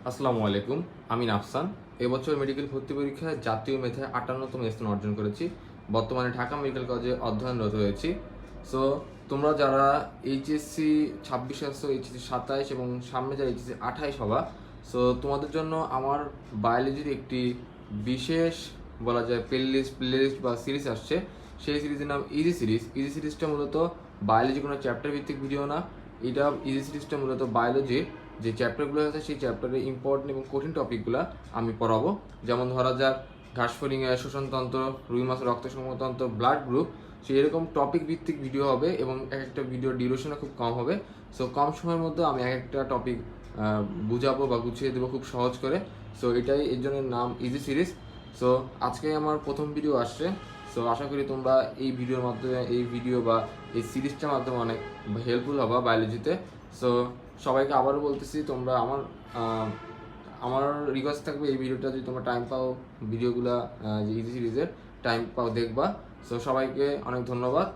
আসসালামু আলাইকুম, আমি নাফসান। এবছর মেডিকেল ভর্তি পরীক্ষায় জাতীয় মেধায় 58তম স্থান অর্জন করেছি। বর্তমানে ঢাকা মেডিকেল কলেজে অধ্যয়নরত হয়েছি। সো তোমরা যারা এইচএসসি 26 আসছো, এইচএসসি 27 এবং সামনে যারা এইচএসসি 28 হবা, সো তোমাদের জন্য আমার বায়োলজির একটি বিশেষ বলা যায় প্লেলিস্ট বা সিরিজ আসছে। সেই সিরিজের নাম ইজি সিরিজ। ইজি সিরিজটা মূলত বায়োলজি কোনো চ্যাপ্টার ভিত্তিক ভিডিও না। এটা ইজি সিরিজটা মূলত বায়োলজির যে চ্যাপ্টারগুলো আছে সেই চ্যাপ্টারের ইম্পর্টেন্ট এবং কঠিন টপিকগুলো আমি পড়াবো। যেমন ধরা যাক ঘাসফড়িংয়ের শ্বসনতন্ত্র, রুই মাছের রক্ত সংবহনতন্ত্র, ব্লাড গ্রুপ। সেই এরকম টপিক ভিত্তিক ভিডিও হবে এবং এক একটা ভিডিওর ডিউরেশনও খুব কম হবে। সো কম সময়ের মধ্যে আমি এক একটা টপিক বুঝাবো বা গুছিয়ে দেবো খুব সহজ করে। সো এটাই এর জন্য নাম ইজি সিরিজ। সো আজকে আমার প্রথম ভিডিও আসছে। সো আশা করি তোমরা এই ভিডিওর মাধ্যমে এই ভিডিও বা এই সিরিজটার মাধ্যমে অনেক হেল্পফুল হবা বায়োলজিতে। সো সবাইকে আবারও বলতেছি, তোমরা আমার রিকোয়েস্ট থাকবে এই ভিডিওটা যদি তোমরা টাইম পাও, ভিডিওগুলা যে ইজি সিরিজের টাইম পাও দেখবা। সো সবাইকে অনেক ধন্যবাদ।